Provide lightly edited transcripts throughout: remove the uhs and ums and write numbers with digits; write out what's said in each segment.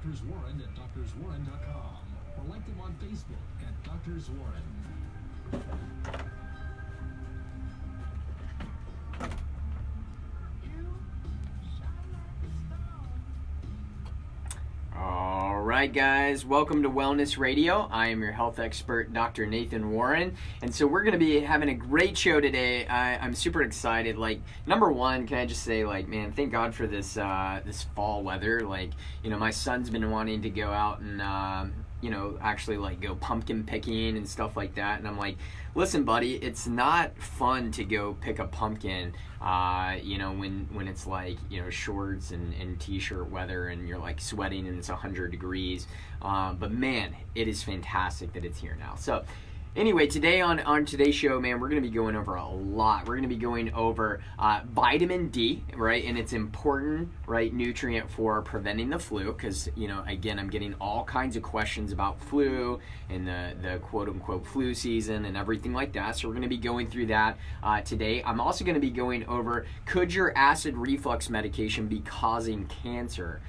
Doctors Warren at doctorswarren.com or like them on Facebook at Doctors Warren. All right, guys, welcome to Wellness Radio. I am your health expert, Dr. Nathan Warren, and so we're going to be having a great show today. I'm super excited. Like, number one, can I just say, like, man, thank God for this this fall weather. Like, you know, my son's been wanting to go out and actually like go pumpkin picking and stuff like that, and I'm like, listen, buddy, it's not fun to go pick a pumpkin when it's like, shorts and t-shirt weather and you're like sweating and it's 100 degrees, but man, it is fantastic that it's here now. So anyway, today on today's show, man, we're going to be going over a lot. We're going to be going over vitamin D, right? And it's important, right, nutrient for preventing the flu because, again, I'm getting all kinds of questions about flu and the quote-unquote flu season and everything like that. So we're going to be going through that today. I'm also going to be going over, could your acid reflux medication be causing cancer?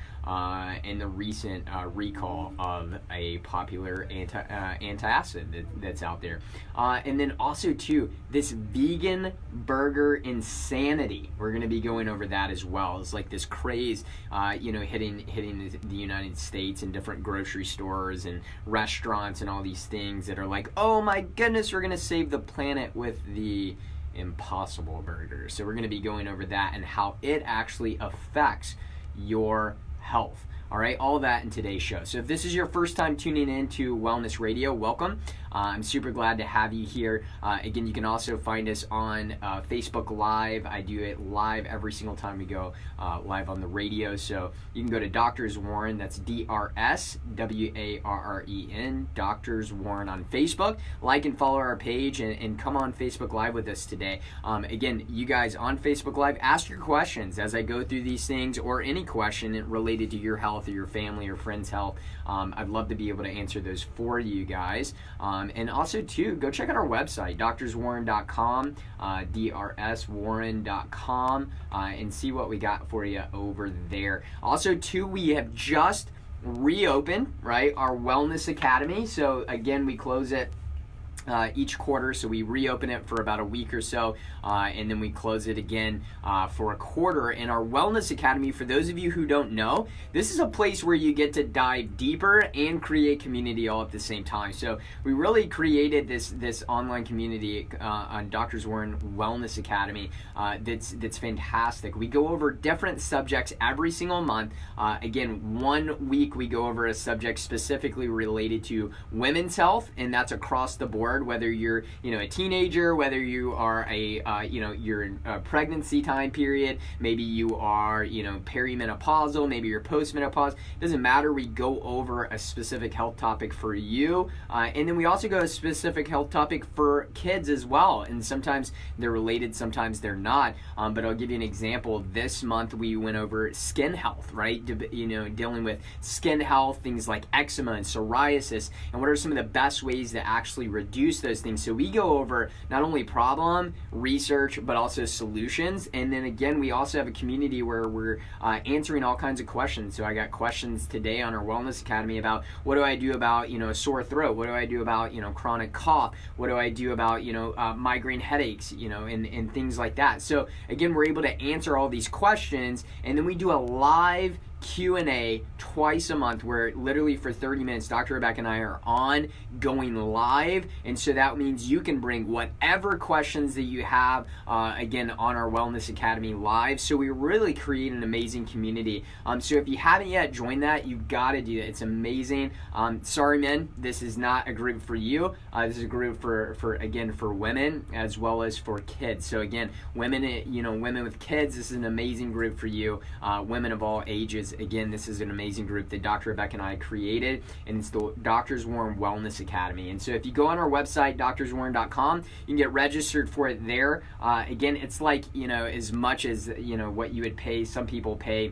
In the recent recall of a popular antacid that's out there. And then also, too, this vegan burger insanity. We're going to be going over that as well. It's like this craze, hitting the United States and different grocery stores and restaurants and all these things that are like, oh my goodness, we're going to save the planet with the Impossible Burger. So we're going to be going over that and how it actually affects your health. All right, all that in today's show. So if this is your first time tuning in to Wellness Radio, welcome. I'm super glad to have you here. Again, you can also find us on Facebook Live. I do it live every single time we go live on the radio. So you can go to Doctors Warren, that's DRSWARREN, Doctors Warren on Facebook. Like and follow our page and come on Facebook Live with us today. Again, you guys on Facebook Live, ask your questions as I go through these things or any question related to your health or your family or friend's health. I'd love to be able to answer those for you guys. And also, too, go check out our website, doctorswarren.com, drswarren.com, and see what we got for you over there. Also, too, we have just reopened, right, our Wellness Academy. So, again, we close it each quarter, so we reopen it for about a week or so, and then we close it again for a quarter. And our Wellness Academy, for those of you who don't know, this is a place where you get to dive deeper and create community all at the same time. So we really created this online community on Doctors Warren Wellness Academy that's fantastic. We go over different subjects every single month. Again, 1 week we go over a subject specifically related to women's health, and that's across the board. Whether you're, a teenager, whether you are you're in a pregnancy time period, maybe you are, perimenopausal, maybe you're postmenopausal, doesn't matter. We go over a specific health topic for you, and then we also go a specific health topic for kids as well. And sometimes they're related, sometimes they're not. But I'll give you an example. This month we went over skin health, right? Dealing with skin health, things like eczema and psoriasis, and what are some of the best ways to actually reduce those things. So we go over not only problem, research, but also solutions. And then again, we also have a community where we're answering all kinds of questions. So I got questions today on our Wellness Academy about what do I do about, a sore throat? What do I do about, chronic cough? What do I do about, migraine headaches, and things like that. So again, we're able to answer all these questions, and then we do a live Q&A twice a month where literally for 30 minutes Dr. Rebecca and I are on going live, and so that means you can bring whatever questions that you have again on our Wellness Academy live. So we really create an amazing community. So if you haven't yet joined that, you've got to do that. It's amazing. Sorry men, this is not a group for you. This is a group for women as well as for kids. So again, women with kids, this is an amazing group for you. Women of all ages, again, this is an amazing group that Dr. Rebecca and I created, and it's the Doctors Warren Wellness Academy. And so if you go on our website, doctorswarren.com, you can get registered for it there. Again, it's like, as much as, what you would pay. Some people pay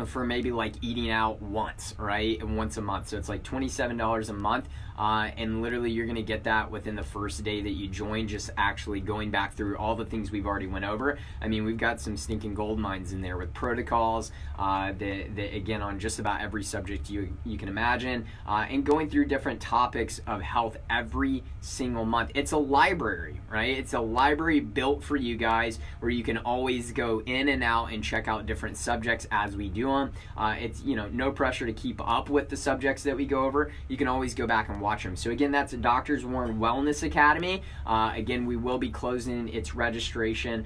for maybe like eating out once, right? And once a month. So it's like $27 a month. And literally you're going to get that within the first day that you join, just actually going back through all the things we've already went over. I mean, we've got some stinking gold mines in there with protocols that again, on just about every subject you can imagine, and going through different topics of health every single month. It's a library, right? It's a library built for you guys where you can always go in and out and check out different subjects as we do them. It's, you know, no pressure to keep up with the subjects that we go over. You can always go back and watch them. So again, that's Dr. Warren Wellness Academy. Again, we will be closing its registration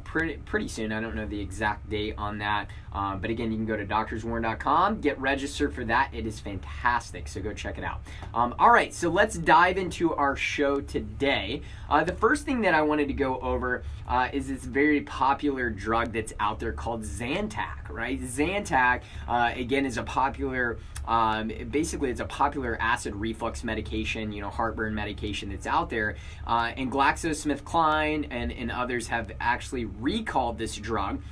pretty soon. I don't know the exact date on that. But again, you can go to drswarren.com, get registered for that. It is fantastic, so go check it out. All right, so let's dive into our show today. The first thing that I wanted to go over is this very popular drug that's out there called Zantac, right? Zantac, again, is a popular, basically it's a popular acid reflux medication, you know, heartburn medication that's out there. And GlaxoSmithKline and others have actually recalled this drug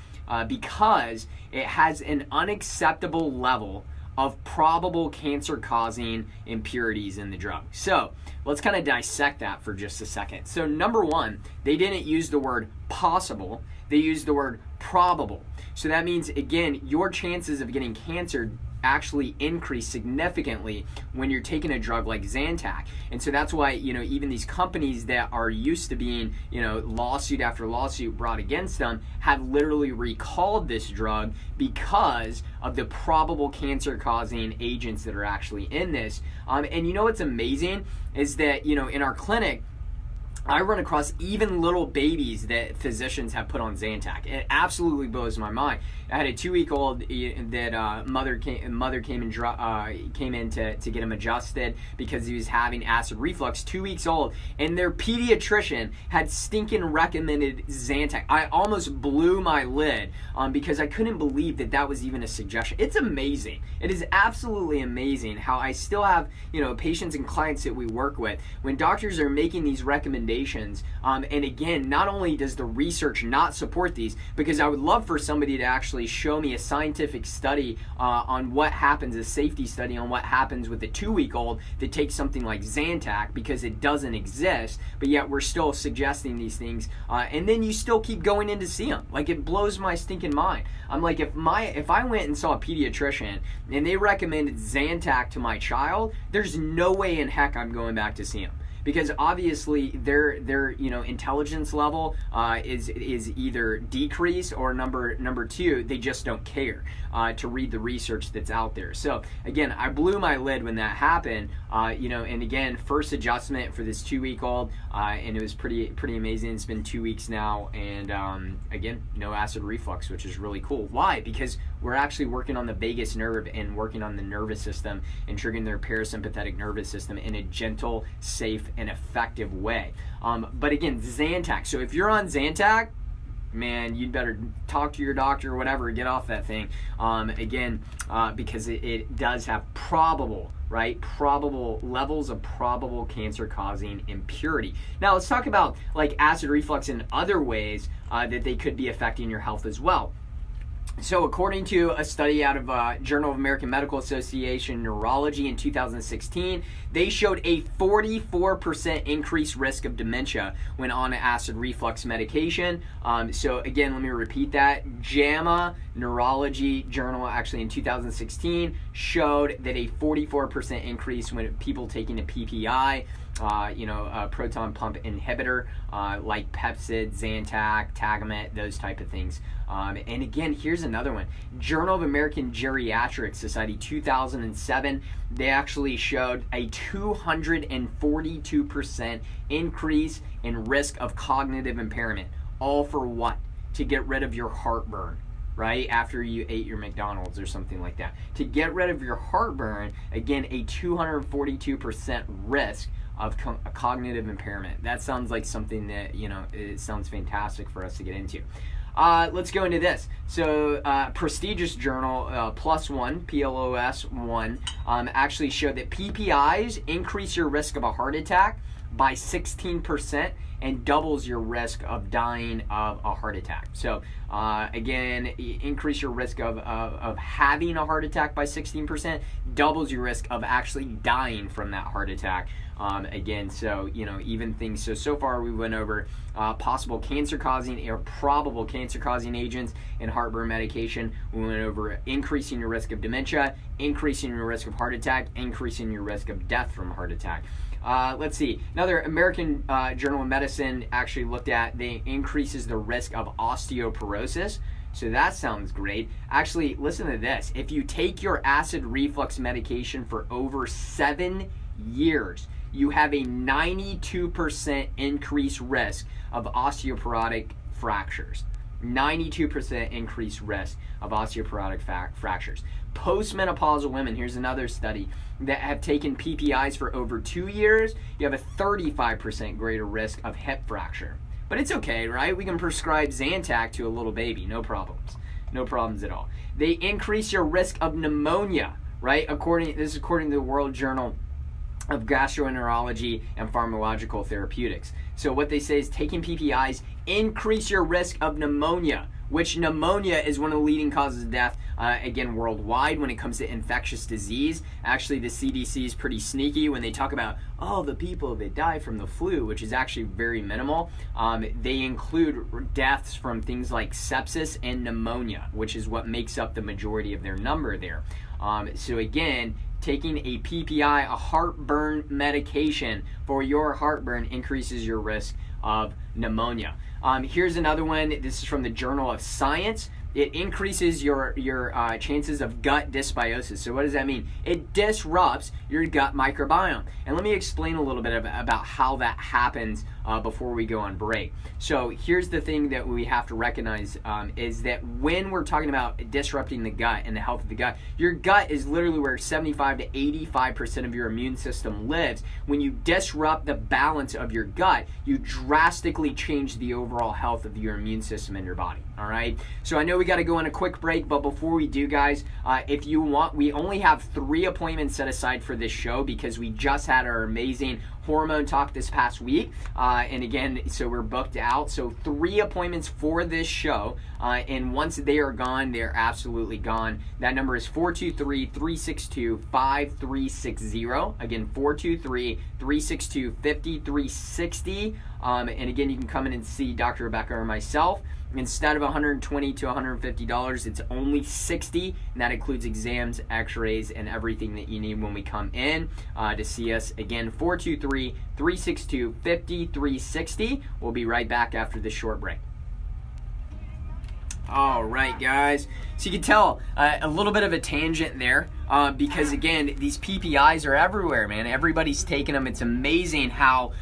because it has an unacceptable level of probable cancer-causing impurities in the drug. So let's kind of dissect that for just a second. So number one, they didn't use the word possible, they used the word probable. So that means, again, your chances of getting cancer actually increase significantly when you're taking a drug like Zantac. And so that's why, you know, even these companies that are used to being, you know, lawsuit after lawsuit brought against them have literally recalled this drug because of the probable cancer-causing agents that are actually in this. And you know what's amazing is that, you know, in our clinic, I run across even little babies that physicians have put on Zantac. It absolutely blows my mind. I had a 2-week-old that mother came in to get him adjusted because he was having acid reflux, 2 weeks old, and their pediatrician had stinking recommended Zantac. I almost blew my lid because I couldn't believe that was even a suggestion. It's amazing. It is absolutely amazing how I still have, you know, patients and clients that we work with when doctors are making these recommendations. And again, not only does the research not support these, because I would love for somebody to actually show me a scientific study on what happens, a safety study on what happens with a 2-week-old that takes something like Zantac, because it doesn't exist, but yet we're still suggesting these things, and then you still keep going in to see them. Like, it blows my stinking mind. I'm like, if I went and saw a pediatrician and they recommended Zantac to my child, there's no way in heck I'm going back to see him. Because obviously their you know, intelligence level is either decreased, or number two, they just don't care to read the research that's out there. So again, I blew my lid when that happened. You know, and again, first adjustment for this 2-week-old, and it was pretty amazing. It's been 2 weeks now, and again, no acid reflux, which is really cool. Why? Because we're actually working on the vagus nerve and working on the nervous system and triggering their parasympathetic nervous system in a gentle, safe, and effective way. But again, Zantac. So if you're on Zantac, man, you'd better talk to your doctor or whatever, get off that thing. Again, because it does have probable levels of probable cancer-causing impurity. Now let's talk about like acid reflux in other ways that they could be affecting your health as well. So according to a study out of Journal of American Medical Association Neurology in 2016, they showed a 44% increased risk of dementia when on acid reflux medication. So again, let me repeat that. JAMA Neurology Journal, actually in 2016, showed that a 44% increase when people taking a PPI, a proton pump inhibitor like Pepcid, Zantac, Tagamet, those type of things. And again, here's another one. Journal of American Geriatric Society 2007, they actually showed a 242% increase in risk of cognitive impairment. All for what? To get rid of your heartburn, right? After you ate your McDonald's or something like that. To get rid of your heartburn, again, a 242% risk of cognitive impairment. That sounds like something that, it sounds fantastic for us to get into. Let's go into this. So, prestigious journal, PLOS One, actually showed that PPIs increase your risk of a heart attack by 16% and doubles your risk of dying of a heart attack. So again, increase your risk of having a heart attack by 16%, doubles your risk of actually dying from that heart attack. Again, so, even things, so far we went over possible cancer-causing or probable cancer-causing agents in heartburn medication. We went over increasing your risk of dementia, increasing your risk of heart attack, increasing your risk of death from a heart attack. Let's see. Another American Journal of Medicine actually looked at increases the risk of osteoporosis. So that sounds great. Actually, listen to this. If you take your acid reflux medication for over 7 years, you have a 92% increased risk of osteoporotic fractures. 92% increased risk of osteoporotic fractures. Postmenopausal women, here's another study, that have taken PPIs for over 2 years, you have a 35% greater risk of hip fracture. But it's okay, right? We can prescribe Zantac to a little baby, no problems. No problems at all. They increase your risk of pneumonia, right? This is according to the World Journal of Gastroenterology and Pharmacological Therapeutics. So what they say is taking PPIs increase your risk of pneumonia, which pneumonia is one of the leading causes of death, again, worldwide when it comes to infectious disease. Actually, the CDC is pretty sneaky when they talk about, the people that die from the flu, which is actually very minimal. They include deaths from things like sepsis and pneumonia, which is what makes up the majority of their number there. So again, taking a PPI, a heartburn medication for your heartburn, increases your risk of pneumonia. Here's another one. This is from the Journal of Science. It increases your chances of gut dysbiosis. So what does that mean? It disrupts your gut microbiome. And let me explain a little bit about how that happens before we go on break. So here's the thing that we have to recognize is that when we're talking about disrupting the gut and the health of the gut, your gut is literally where 75 to 85% of your immune system lives. When you disrupt the balance of your gut, you drastically change the overall health of your immune system in your body. All right. So I know we got to go on a quick break, but before we do, guys, if you want, we only have 3 appointments set aside for this show because we just had our amazing hormone talk this past week. And again, so we're booked out. So 3 appointments for this show. And once they are gone, they're absolutely gone. That number is 423-362-5360. Again, 423-362-5360. And again, you can come in and see Dr. Rebecca or myself. Instead of $120 to $150, it's only $60, and that includes exams, x-rays, and everything that you need when we come in to see us. Again, 423-362-5360. We'll be right back after this short break. All right, guys. So you can tell a little bit of a tangent there because, again, these PPIs are everywhere, man. Everybody's taking them. It's amazing how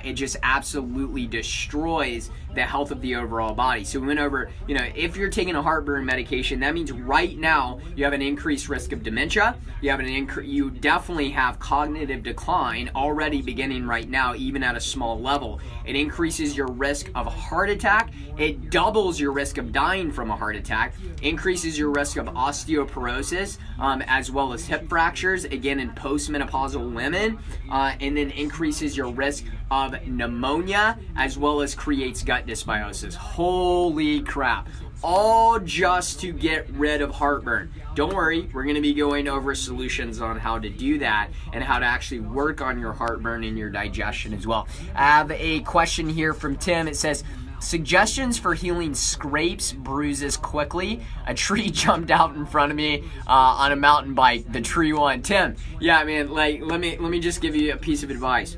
it just absolutely destroys the health of the overall body. So we went over, if you're taking a heartburn medication, that means right now you have an increased risk of dementia. You definitely have cognitive decline already beginning right now, even at a small level. It increases your risk of a heart attack. It doubles your risk of dying from a heart attack. Increases your risk of osteoporosis, as well as hip fractures, again, in postmenopausal women, and then increases your risk of pneumonia, as well as creates gut dysbiosis. Holy crap. All just to get rid of heartburn. Don't worry, we're going to be going over solutions on how to do that and how to actually work on your heartburn and your digestion as well. I have a question here from Tim. It says, suggestions for healing scrapes, bruises quickly. A tree jumped out in front of me on a mountain bike. The tree won. Tim, yeah, man, let me just give you a piece of advice.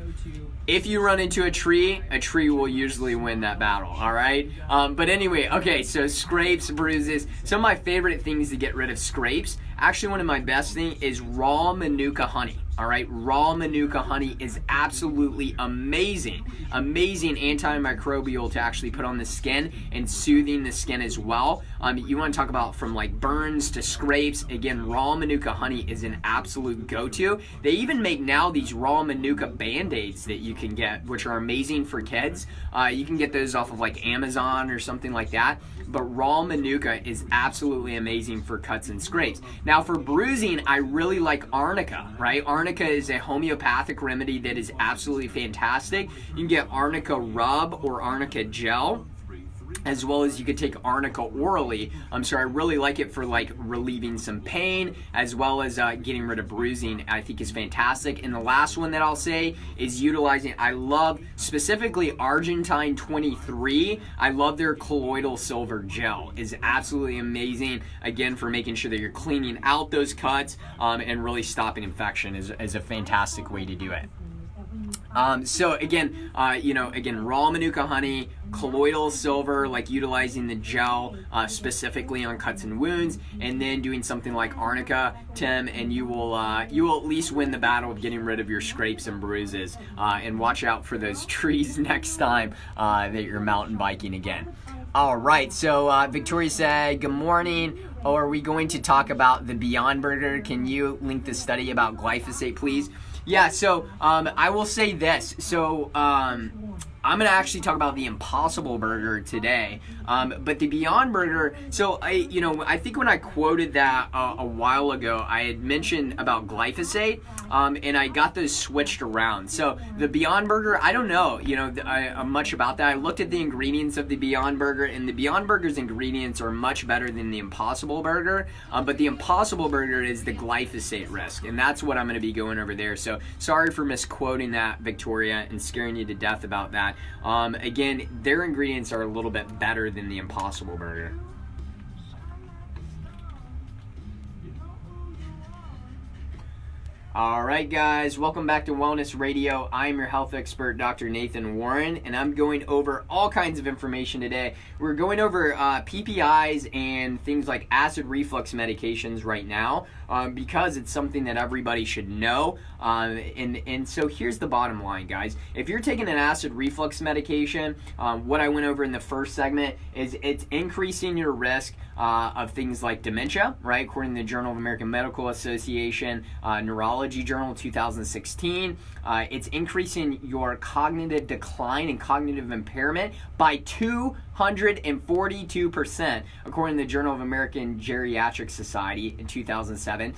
If you run into a tree will usually win that battle, all right? But anyway, okay, so scrapes, bruises. Some of my favorite things to get rid of scrapes, actually one of my best things is raw Manuka honey. All right, raw Manuka honey is absolutely amazing. Amazing antimicrobial to actually put on the skin and soothing the skin as well. You want to talk about from like burns to scrapes. Again, raw Manuka honey is an absolute go-to. They even make now these raw Manuka Band-Aids that you can get, which are amazing for kids. You can get those off of like Amazon or something like that. But raw Manuka is absolutely amazing for cuts and scrapes. Now for bruising, I really like arnica, right? Arnica is a homeopathic remedy that is absolutely fantastic. You can get arnica rub or arnica gel, as well as you could take arnica orally. So I really like it for like relieving some pain, as well as getting rid of bruising. I think is fantastic. And the last one that I'll say is utilizing, I love specifically Argentine 23. I love their colloidal silver gel. Is absolutely amazing, again, for making sure that you're cleaning out those cuts and really stopping infection is a fantastic way to do it. So again, raw manuka honey, colloidal silver, like utilizing the gel specifically on cuts and wounds, and then doing something like arnica, Tim, and you will at least win the battle of getting rid of your scrapes and bruises. And watch out for those trees next time that you're mountain biking again. All right, so Victoria said, good morning. Oh, are we going to talk about the Beyond Burger? Can you link the study about glyphosate, please? Yeah, so I will say this. So I'm going to actually talk about the Impossible Burger today. But the Beyond Burger, so I think when I quoted that a while ago, I had mentioned about glyphosate, and I got those switched around. So the Beyond Burger, I don't know, much about that. I looked at the ingredients of the Beyond Burger, and the Beyond Burger's ingredients are much better than the Impossible Burger. But the Impossible Burger is the glyphosate risk, and that's what I'm going to be going over there. So sorry for misquoting that, Victoria, and scaring you to death about that. Again, their ingredients are a little bit better than the Impossible Burger. All right, guys, welcome back to Wellness Radio. I'm your health expert, Dr. Nathan Warren, and I'm going over all kinds of information today. We're going over PPIs and things like acid reflux medications right now because it's something that everybody should know. And so here's the bottom line, guys. If you're taking an acid reflux medication, what I went over in the first segment is it's increasing your risk of things like dementia, right? According to the Journal of American Medical Association, Neurology Journal 2016. It's increasing your cognitive decline and cognitive impairment by 242%, according to the Journal of American Geriatric Society in 2007.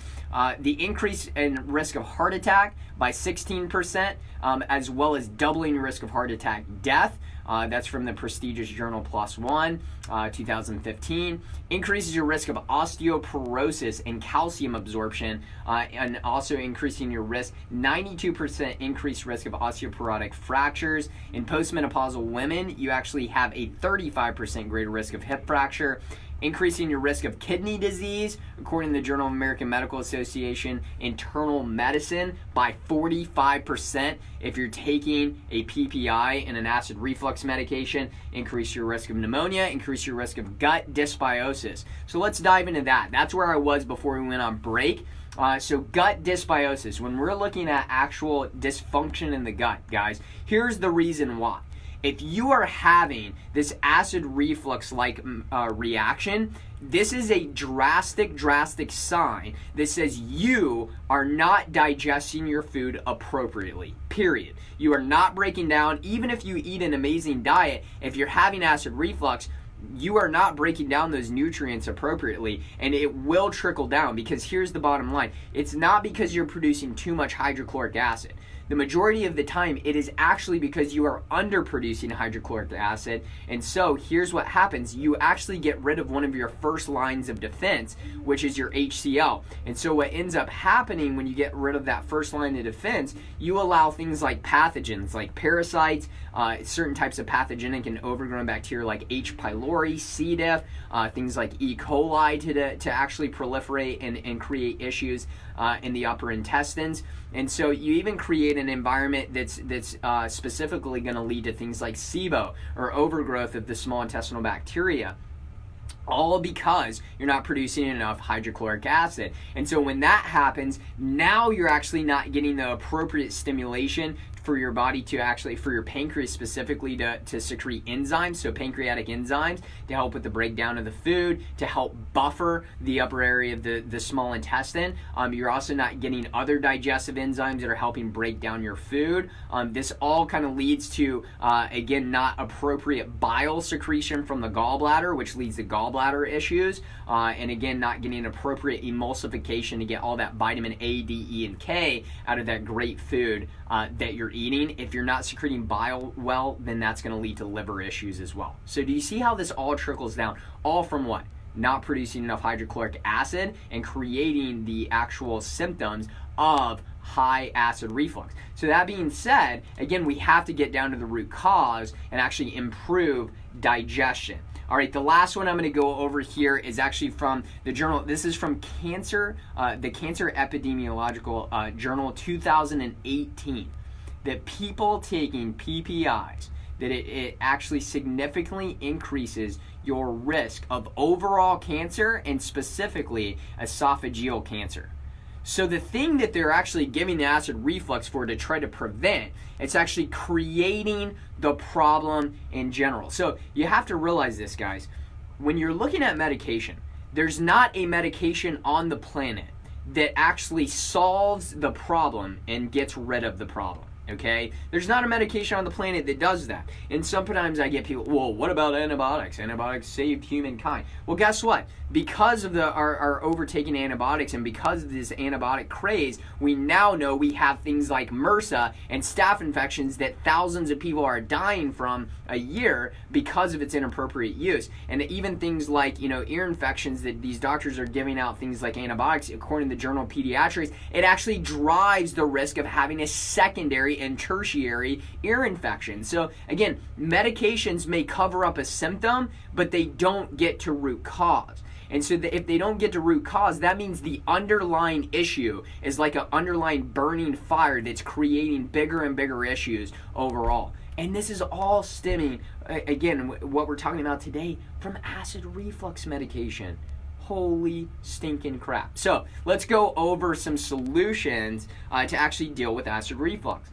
The increase in risk of heart attack by 16%, as well as doubling your risk of heart attack death. That's from the prestigious journal PLOS ONE, 2015. Increases your risk of osteoporosis and calcium absorption, and also increasing your risk, 92% increased risk of osteoporotic fractures. In postmenopausal women, you actually have a 35% greater risk of hip fracture. Increasing your risk of kidney disease, according to the Journal of American Medical Association Internal Medicine, by 45% if you're taking a PPI and an acid reflux medication. Increase your risk of pneumonia, increase your risk of gut dysbiosis. So let's dive into that. That's where I was before we went on break. So gut dysbiosis, when we're looking at actual dysfunction in the gut, guys, here's the reason why. If you are having this acid reflux-like reaction, this is a drastic sign that says you are not digesting your food appropriately, period. You are not breaking down, even if you eat an amazing diet, if you're having acid reflux, you are not breaking down those nutrients appropriately, and it will trickle down, because here's the bottom line. It's not because you're producing too much hydrochloric acid. The majority of the time, it is actually because you are underproducing hydrochloric acid. And so here's what happens. You actually get rid of one of your first lines of defense, which is your HCl. And so what ends up happening when you get rid of that first line of defense, you allow things like pathogens, like parasites, certain types of pathogenic and overgrown bacteria like H. pylori, C. diff, things like E. coli to actually proliferate and create issues in the upper intestines. And so you even create an environment that's specifically going to lead to things like SIBO, or overgrowth of the small intestinal bacteria, all because you're not producing enough hydrochloric acid. And so when that happens, now you're actually not getting the appropriate stimulation for your body to actually, for your pancreas specifically, to secrete enzymes, so pancreatic enzymes, to help with the breakdown of the food, to help buffer the upper area of the small intestine. You're also not getting other digestive enzymes that are helping break down your food. This all kind of leads to, again, not appropriate bile secretion from the gallbladder, which leads to gallbladder issues. And again, not getting appropriate emulsification to get all that vitamin A, D, E, and K out of that great food that you're eating. If you're not secreting bile well, then that's going to lead to liver issues as well. So do you see how this all trickles down? All from what? Not producing enough hydrochloric acid and creating the actual symptoms of high acid reflux. So that being said, again, we have to get down to the root cause and actually improve digestion. All right, the last one I'm going to go over here is actually from the journal. This is from Cancer, the Cancer Epidemiological Journal 2018. That people taking PPIs, that it actually significantly increases your risk of overall cancer and specifically esophageal cancer. So the thing that they're actually giving the acid reflux for to try to prevent, it's actually creating the problem in general. So you have to realize this, guys. When you're looking at medication, there's not a medication on the planet that actually solves the problem and gets rid of the problem. Okay? There's not a medication on the planet that does that. And sometimes I get people, well, what about antibiotics? Antibiotics saved humankind. Well, guess what? Because of our overtaking antibiotics and because of this antibiotic craze, we now know we have things like MRSA and staph infections that thousands of people are dying from a year because of its inappropriate use. And even things like, ear infections that these doctors are giving out things like antibiotics, according to the Journal of Pediatrics, it actually drives the risk of having a secondary and tertiary ear infection. So again, medications may cover up a symptom, but they don't get to root cause. And so if they don't get to root cause, that means the underlying issue is like an underlying burning fire that's creating bigger and bigger issues overall. And this is all stemming, again, what we're talking about today, from acid reflux medication. Holy stinking crap. So let's go over some solutions to actually deal with acid reflux.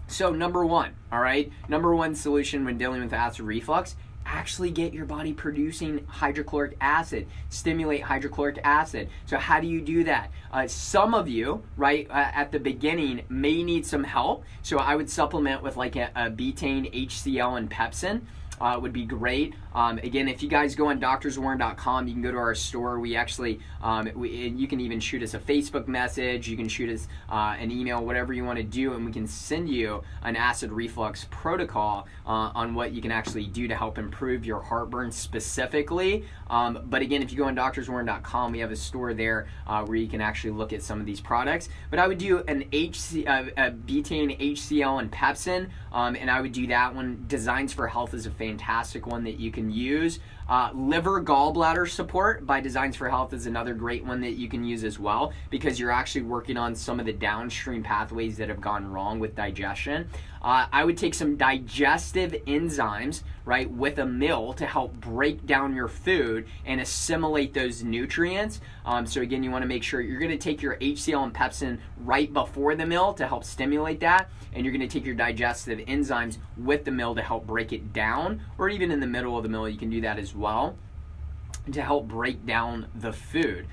So number one, all right, number one solution when dealing with acid reflux, actually get your body producing hydrochloric acid, stimulate hydrochloric acid. So how do you do that? Some of you, right, at the beginning may need some help. So I would supplement with like a betaine, HCl, and pepsin. Would be great. Again, if you guys go on doctorswarren.com, you can go to our store. We actually, you can even shoot us a Facebook message. You can shoot us an email, whatever you want to do, and we can send you an acid reflux protocol on what you can actually do to help improve your heartburn specifically. But again, if you go on doctorswarren.com, we have a store there where you can actually look at some of these products. But I would do a betaine, HCl, and pepsin, and I would do that one. Designs for Health is a fantastic one that you can use. Liver gallbladder support by Designs for Health is another great one that you can use as well, because you're actually working on some of the downstream pathways that have gone wrong with digestion. I would take some digestive enzymes, right, with a meal to help break down your food and assimilate those nutrients. So again, you want to make sure you're going to take your HCl and pepsin right before the meal to help stimulate that, and you're going to take your digestive enzymes with the meal to help break it down, or even in the middle of the meal, you can do that as well to help break down the food.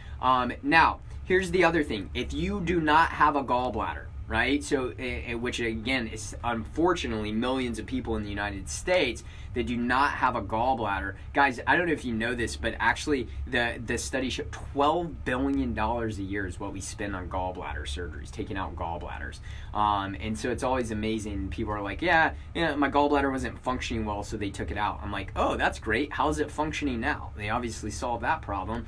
Now, here's the other thing. If you do not have a gallbladder, right? So, which again is unfortunately millions of people in the United States that do not have a gallbladder. Guys, I don't know if you know this, but actually the study showed $12 billion a year is what we spend on gallbladder surgeries, taking out gallbladders. And so it's always amazing. People are like, yeah, my gallbladder wasn't functioning well, so they took it out. I'm like, oh, that's great. How's it functioning now? They obviously solved that problem.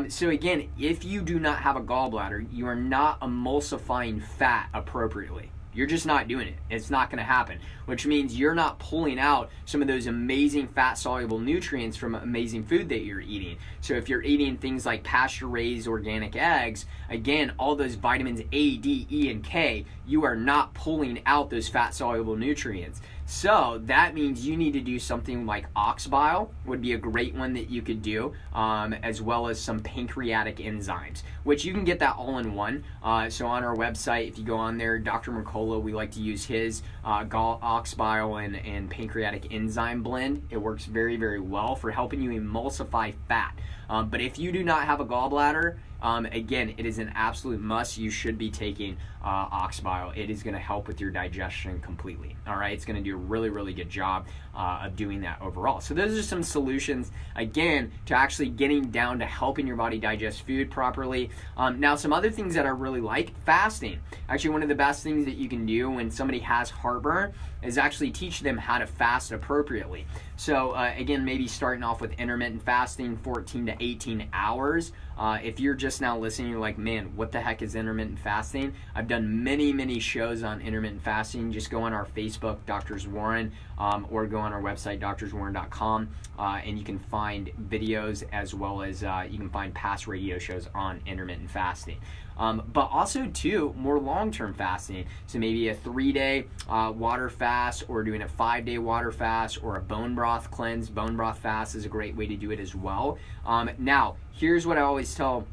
So again, if you do not have a gallbladder, you are not emulsifying fat appropriately. You're just not doing it. It's not going to happen, which means you're not pulling out some of those amazing fat-soluble nutrients from amazing food that you're eating. So if you're eating things like pasture-raised organic eggs, again, all those vitamins A, D, E, and K, you are not pulling out those fat-soluble nutrients. So that means you need to do something like ox bile would be a great one that you could do, as well as some pancreatic enzymes, which you can get that all in one. So on our website, if you go on there, Dr. Mercola, we like to use his ox bile and pancreatic enzyme blend. It works very, very well for helping you emulsify fat. But if you do not have a gallbladder, again, it is an absolute must. You should be taking ox bile. It is going to help with your digestion completely. All right, it's going to do a really, really good job of doing that overall. So those are some solutions, again, to actually getting down to helping your body digest food properly. Now, some other things that I really like, fasting. Actually, one of the best things that you can do when somebody has heartburn is actually teach them how to fast appropriately. So again, maybe starting off with intermittent fasting, 14 to 18 hours. If you're just now listening, you're like, man, what the heck is intermittent fasting? I've done many, many shows on intermittent fasting. Just go on our Facebook, Doctors Warren, or go on our website, doctorswarren.com, and you can find videos as well as you can find past radio shows on intermittent fasting. But also, too, more long-term fasting. So maybe a 3-day water fast, or doing a 5-day water fast, or a bone broth cleanse. Bone broth fast is a great way to do it as well. Now, here's what I always tell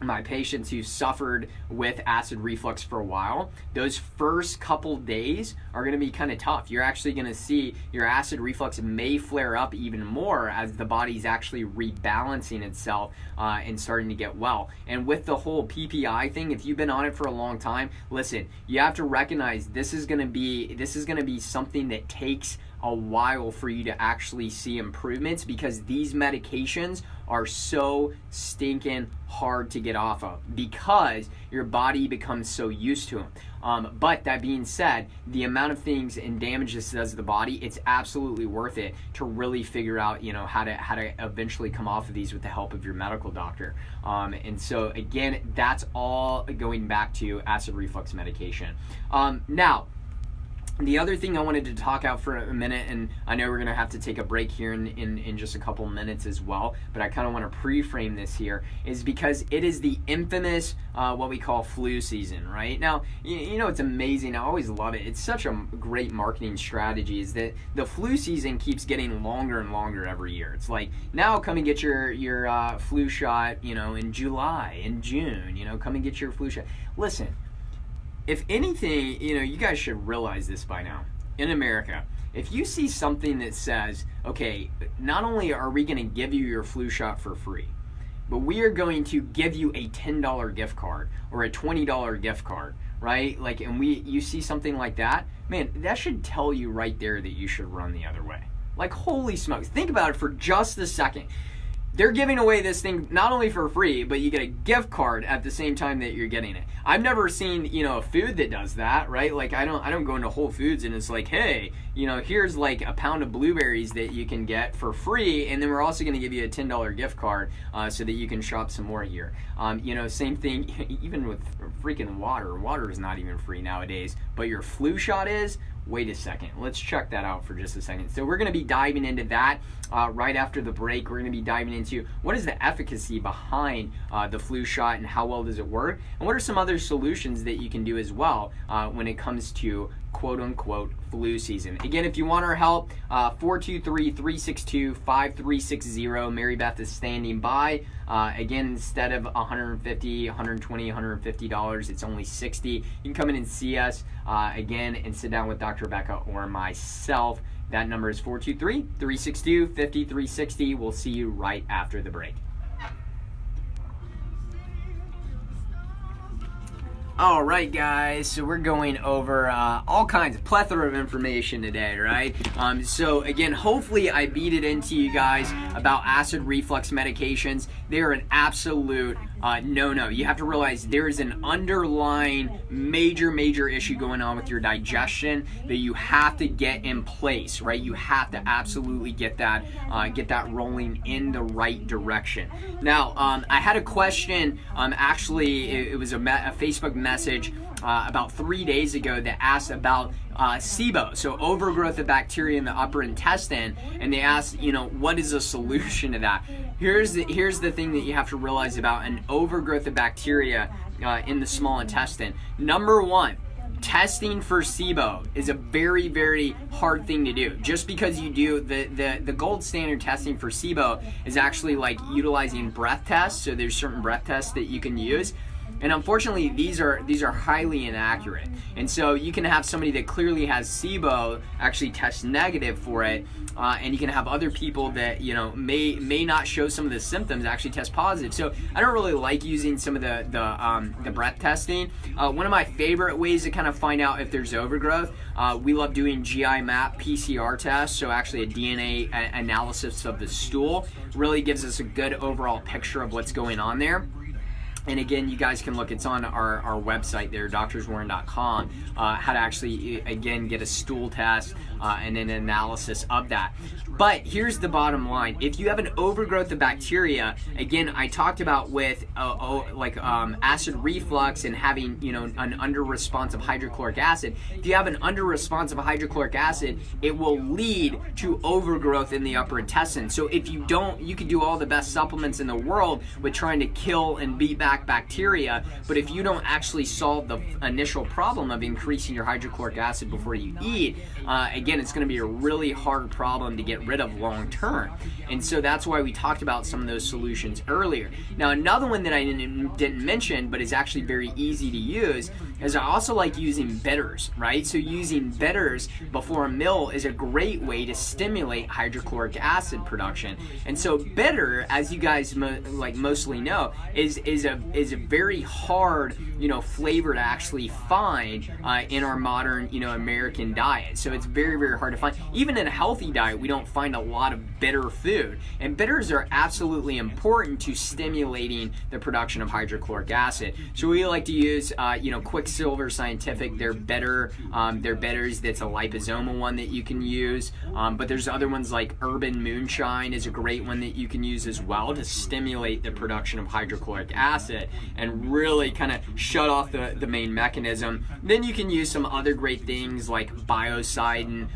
my patients who suffered with acid reflux for a while. Those first couple days are going to be kind of tough. You're actually going to see your acid reflux may flare up even more as the body's actually rebalancing itself and starting to get well. And with the whole PPI thing, if you've been on it for a long time, listen, you have to recognize this is going to be something that takes a while for you to actually see improvements, because these medications are so stinking hard to get off of because your body becomes so used to them. But that being said, the amount of things and damage this does to the body, it's absolutely worth it to really figure out, how to eventually come off of these with the help of your medical doctor. And so again, that's all going back to acid reflux medication. Now, the other thing I wanted to talk out for a minute, and I know we're going to have to take a break here in just a couple minutes as well, but I kind of want to pre-frame this here, is because it is the infamous, what we call flu season, right? Now, it's amazing. I always love it. It's such a great marketing strategy, is that the flu season keeps getting longer and longer every year. It's like, now come and get your flu shot, in July, in June, come and get your flu shot. Listen, if anything, you guys should realize this by now. In America, if you see something that says, okay, not only are we going to give you your flu shot for free, but we are going to give you a $10 gift card or a $20 gift card, right? Like, and you see something like that, man, that should tell you right there that you should run the other way. Like, holy smokes. Think about it for just a second. They're giving away this thing not only for free, but you get a gift card at the same time that you're getting it. I've never seen, a food that does that, right? Like, I don't go into Whole Foods and it's like, hey, here's like a pound of blueberries that you can get for free, and then we're also going to give you a $10 gift card so that you can shop some more here. Same thing, even with freaking water. Water is not even free nowadays, but your flu shot is. Wait a second. Let's check that out for just a second. So we're going to be diving into that right after the break. We're going to be diving into what is the efficacy behind the flu shot and how well does it work, and what are some other solutions that you can do as well when it comes to quote-unquote flu season. Again, if you want our help, 423-362-5360. Mary Beth is standing by. Again, instead of $150, $120, $150, it's only $60. You can come in and see us again and sit down with Dr. Rebecca or myself. That number is 423-362-5360. We'll see you right after the break. All right, guys, so we're going over all kinds of plethora of information today, right? So again, hopefully I beat it into you guys about acid reflux medications. They're an absolute no-no. You have to realize there is an underlying major issue going on with your digestion that you have to get in place, right? You have to absolutely get that rolling in the right direction. Now, I had a question, actually, it was a Facebook message about 3 days ago that asked about SIBO, so overgrowth of bacteria in the upper intestine, and they asked, what is a solution to that? Here's the thing that you have to realize about an overgrowth of bacteria in the small intestine. Number one, testing for SIBO is a very, very hard thing to do. Just because you do the gold standard testing for SIBO is actually like utilizing breath tests. So there's certain breath tests that you can use. And unfortunately, these are highly inaccurate. And so you can have somebody that clearly has SIBO actually test negative for it, and you can have other people that may not show some of the symptoms actually test positive. So I don't really like using some of the breath testing. One of my favorite ways to kind of find out if there's overgrowth, we love doing GI map PCR tests. So actually a DNA analysis of the stool really gives us a good overall picture of what's going on there. And again, you guys can look, it's on our website there, doctorswarren.com, how to actually, again, get a stool test and an analysis of that. But here's the bottom line. If you have an overgrowth of bacteria, again, I talked about with acid reflux and having, an under-response of hydrochloric acid. If you have an under-response of hydrochloric acid, it will lead to overgrowth in the upper intestine. So if you don't, you can do all the best supplements in the world with trying to kill and beat back bacteria, but if you don't actually solve the initial problem of increasing your hydrochloric acid before you eat, again, it's going to be a really hard problem to get rid of long term. And so that's why we talked about some of those solutions earlier. Now, another one that I didn't mention, but is actually very easy to use, is I also like using bitters, right? So using bitters before a meal is a great way to stimulate hydrochloric acid production. And so bitter, as you guys mostly know, is a very hard, flavor to actually find in our modern, American diet. So it's very, very hard to find. Even in a healthy diet, we don't find a lot of bitter food. And bitters are absolutely important to stimulating the production of hydrochloric acid. So we like to use, Quicksilver Scientific, their bitters. That's a liposomal one that you can use. But there's other ones like Urban Moonshine is a great one that you can use as well to stimulate the production of hydrochloric acid and really kind of shut off the main mechanism. Then you can use some other great things like biocidin,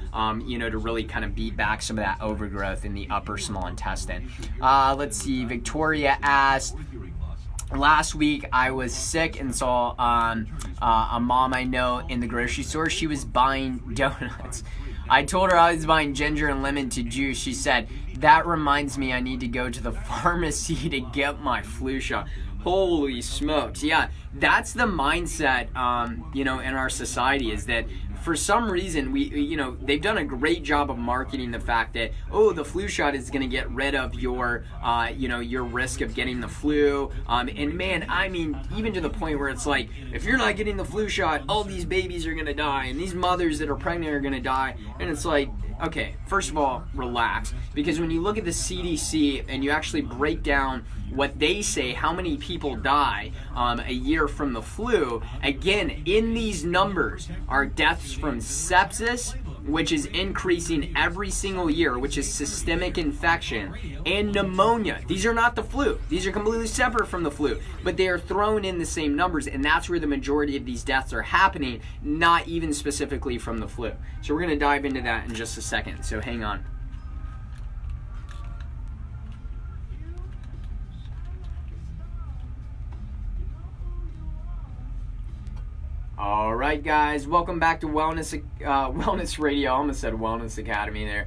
to really kind of beat back some of that overgrowth in the upper small intestine. Let's see, Victoria asked, last week I was sick and saw a mom I know in the grocery store. She was buying donuts. I told her I was buying ginger and lemon to juice. She said, that reminds me I need to go to the pharmacy to get my flu shot. Holy smokes. Yeah, that's the mindset, in our society, is that for some reason they've done a great job of marketing the fact that, the flu shot is going to get rid of your risk of getting the flu. And man, I mean, even to the point where it's like, if you're not getting the flu shot, all these babies are going to die, and these mothers that are pregnant are going to die. And it's like, okay, first of all, relax. Because when you look at the CDC and you actually break down what they say, how many people die a year from the flu, again, in these numbers are deaths from sepsis, which is increasing every single year, which is systemic infection, and pneumonia. These are not the flu. These are completely separate from the flu, but they are thrown in the same numbers, and that's where the majority of these deaths are happening, not even specifically from the flu. So we're going to dive into that in just a second, so hang on. All right, guys, welcome back to Wellness Radio. I almost said Wellness Academy there.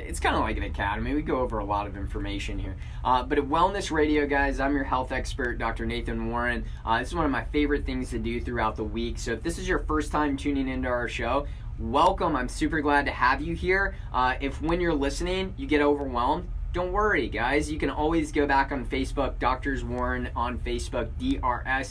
It's kind of like an academy. We go over a lot of information here. But at Wellness Radio, guys, I'm your health expert, Dr. Nathan Warren. This is one of my favorite things to do throughout the week. So if this is your first time tuning into our show, welcome. I'm super glad to have you here. If when you're listening, you get overwhelmed, don't worry, guys. You can always go back on Facebook, Doctors Warren on Facebook, DRSWARREN.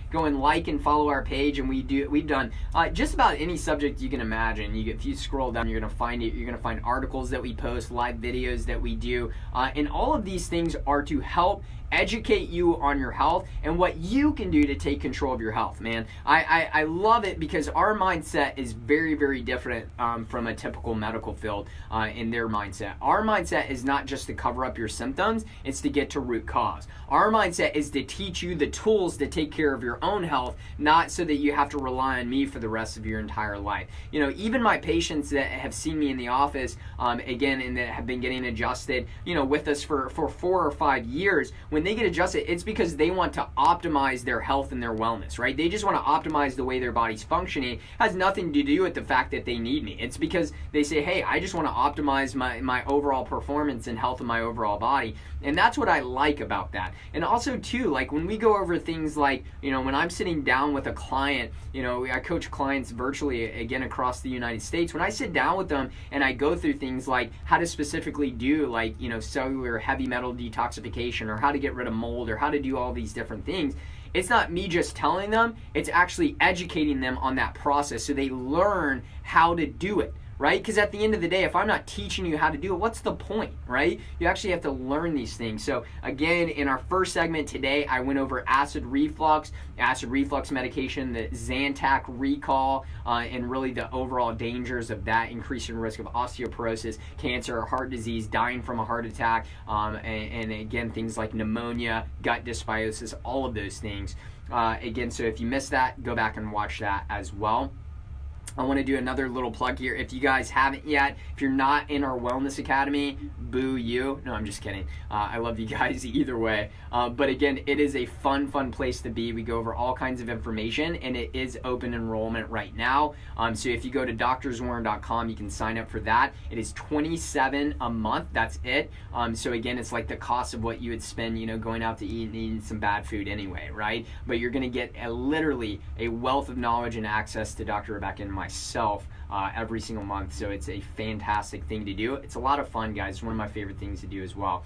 Go and like and follow our page, and we've done just about any subject you can imagine. If you scroll down, you're gonna find it. You're gonna find articles that we post, live videos that we do, and all of these things are to help educate you on your health and what you can do to take control of your health, man. I love it because our mindset is very, very different from a typical medical field in their mindset. mindset. Our mindset is not just to cover up your symptoms, it's to get to root cause. Our mindset is to teach you the tools to take care of your own health, not so that you have to rely on me for the rest of your entire life. You know, even my patients that have seen me in the office, again, and that have been getting adjusted, you know, with us for 4 or 5 years, when they get adjusted, it's because they want to optimize their health and their wellness, right? They just want to optimize the way their body's functioning. It has nothing to do with the fact that they need me. It's because they say, hey, I just want to optimize my overall performance and health of my overall body. And that's what I like about that. And also too, like when we go over things like, you know, when I'm sitting down with a client, you know, I coach clients virtually again across the United States. When I sit down with them and I go through things like how to specifically do like, you know, cellular heavy metal detoxification, or how to get rid of mold, or how to do all these different things, it's not me just telling them, it's actually educating them on that process so they learn how to do it. Right? Because at the end of the day, if I'm not teaching you how to do it, what's the point, right? You actually have to learn these things. So again, in our first segment today, I went over acid reflux medication, the Zantac recall, and really the overall dangers of that, increasing risk of osteoporosis, cancer, heart disease, dying from a heart attack, and again, things like pneumonia, gut dysbiosis, all of those things. Again, so if you missed that, go back and watch that as well. I want to do another little plug here. If you guys haven't yet, if you're not in our Wellness Academy, boo you. No, I'm just kidding. I love you guys either way. But again, it is a fun place to be. We go over all kinds of information, and it is open enrollment right now. So if you go to drzwarren.com, you can sign up for that. It is $27 a month. That's it. So again, it's like the cost of what you would spend, you know, going out to eat and eating some bad food anyway, right? But you're going to get literally a wealth of knowledge and access to Dr. Rebecca and myself every single month. So it's a fantastic thing to do. It's a lot of fun, guys. It's one of my favorite things to do as well.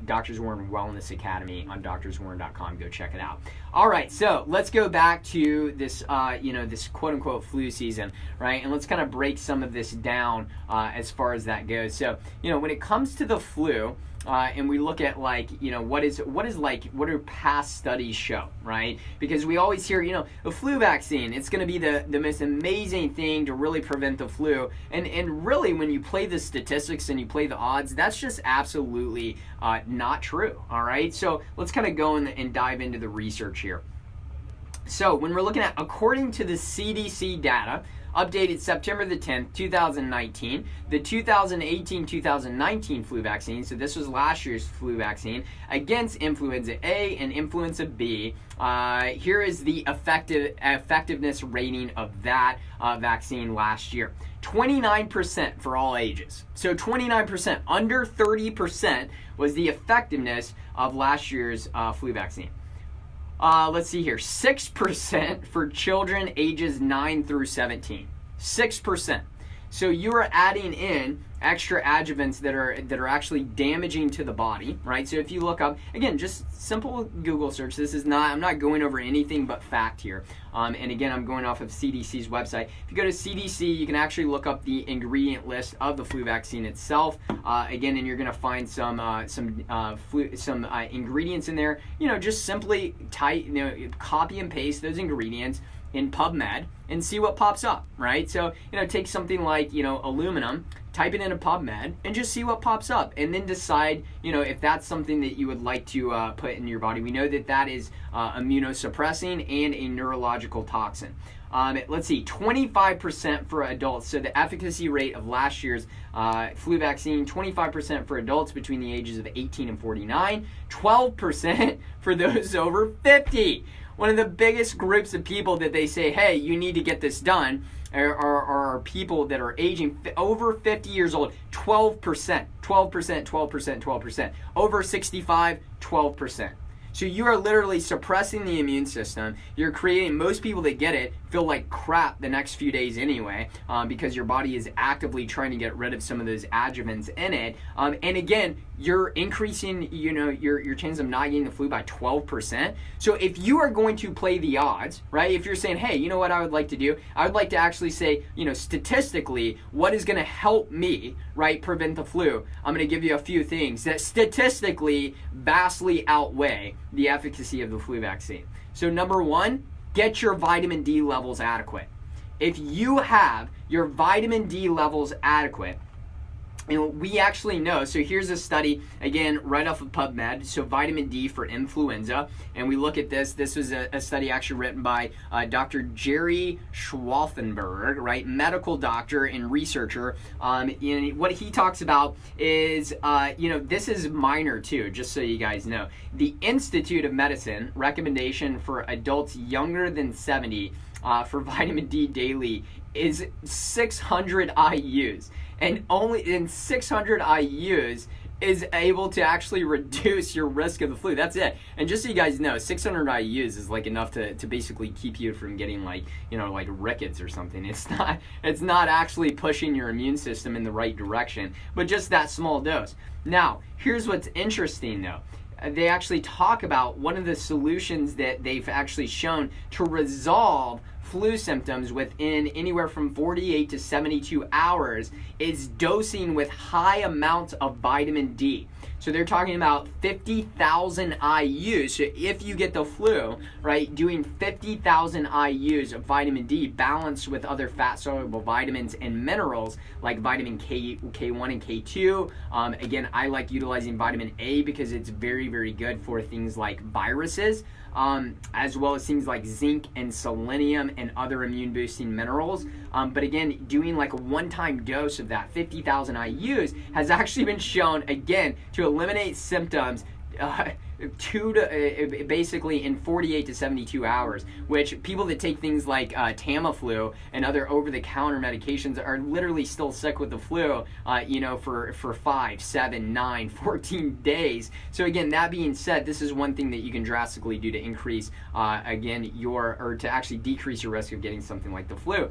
Dr. Zwarren Wellness Academy on drzwarren.com. Go check it out. All right, so let's go back to this, this quote-unquote flu season, right? And let's kind of break some of this down as far as that goes. So, you know, when it comes to the flu, and we look at like, you know, what do past studies show, right? Because we always hear, you know, the flu vaccine, it's going to be the most amazing thing to really prevent the flu. And really, when you play the statistics and you play the odds, that's just absolutely not true, all right? So let's kind of go and dive into the research here. So when we're looking at, according to the CDC data, updated September the 10th, 2019, the 2018-2019 flu vaccine, so this was last year's flu vaccine, against influenza A and influenza B. Here is the effectiveness rating of that vaccine last year. 29% for all ages. So 29%, under 30% was the effectiveness of last year's flu vaccine. Let's see here, 6% for children ages 9 through 17. 6%. So you are adding in extra adjuvants that are actually damaging to the body, right? So if you look up, again, just simple Google search. This is not, I'm not going over anything but fact here. And again, I'm going off of CDC's website. If you go to CDC, you can actually look up the ingredient list of the flu vaccine itself. Again, and you're going to find some ingredients in there. You know, just simply copy and paste those ingredients in PubMed and see what pops up, right? So, you know, take something like, you know, aluminum, type it into PubMed, and just see what pops up, and then decide, you know, if that's something that you would like to put in your body. We know that that is immunosuppressing and a neurological toxin. Let's see, 25% for adults. So the efficacy rate of last year's flu vaccine, 25% for adults between the ages of 18 and 49, 12% for those over 50. One of the biggest groups of people that they say, hey, you need to get this done, are people that are aging over 50 years old. 12%. Over 65, 12%. So you are literally suppressing the immune system. You're creating, most people that get it feel like crap the next few days anyway, because your body is actively trying to get rid of some of those adjuvants in it. And again, you're increasing, you know, your chance of not getting the flu by 12%. So if you are going to play the odds, right? If you're saying, hey, you know what I would like to do? I would like to actually say, you know, statistically, what is going to help me, right, prevent the flu? I'm going to give you a few things that statistically vastly outweigh the efficacy of the flu vaccine. So number one, get your vitamin D levels adequate. If you have your vitamin D levels adequate, And we actually know, so here's a study, again, right off of PubMed, so vitamin D for influenza, and we look at this. This was a study actually written by Dr. Jerry Schwalfenberg, right, medical doctor and researcher, and what he talks about is, this is minor too, just so you guys know. The Institute of Medicine recommendation for adults younger than 70 for vitamin D daily is 600 IUs. And only in 600 IUs is able to actually reduce your risk of the flu. That's it. And just so you guys know, 600 IUs is like enough to basically keep you from getting like rickets or something. It's not actually pushing your immune system in the right direction, but just that small dose. Now, here's what's interesting though. They actually talk about one of the solutions that they've actually shown to resolve flu symptoms within anywhere from 48 to 72 hours is dosing with high amounts of vitamin D. So they're talking about 50,000 IUs. So if you get the flu, right, doing 50,000 IUs of vitamin D balanced with other fat-soluble vitamins and minerals like vitamin K1 and K2. Again, I like utilizing vitamin A because it's very, very good for things like viruses, as well as things like zinc and selenium and other immune-boosting minerals. But again, doing like a one-time dose of that 50,000 IUs has actually been shown, again, to eliminate symptoms basically in 48 to 72 hours, which people that take things like Tamiflu and other over-the-counter medications are literally still sick with the flu, for 5, 7, 9, 14 days. So again, that being said, this is one thing that you can drastically do to increase, to actually decrease your risk of getting something like the flu.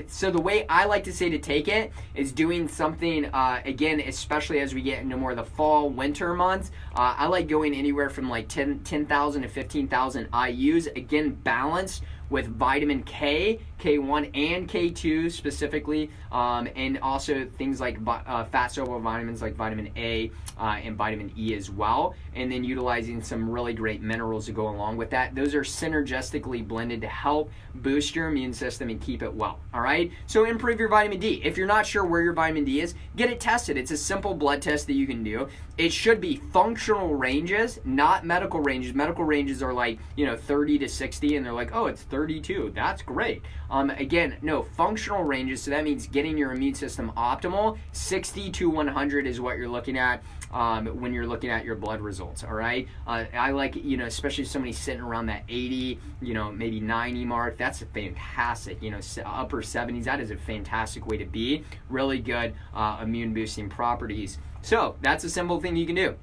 So the way I like to say to take it is doing something, again, especially as we get into more of the fall, winter months, I like going anywhere from like 10,000 to 15,000 IUs, again, balanced with vitamin K, K1 and K2 specifically, and also things like fat-soluble vitamins like vitamin A and vitamin E as well, and then utilizing some really great minerals to go along with that. Those are synergistically blended to help boost your immune system and keep it well, all right? So improve your vitamin D. If you're not sure where your vitamin D is, get it tested. It's a simple blood test that you can do. It should be functional ranges, not medical ranges. Medical ranges are like, 30 to 60, and they're like, oh, it's 32. That's great. Again, no, functional ranges, so that means getting your immune system optimal. 60 to 100 is what you're looking at when you're looking at your blood results, all right? I like, especially if somebody's sitting around that 80, maybe 90 mark, that's a fantastic, upper 70s, that is a fantastic way to be. Really good immune boosting properties. So that's a simple thing you can do.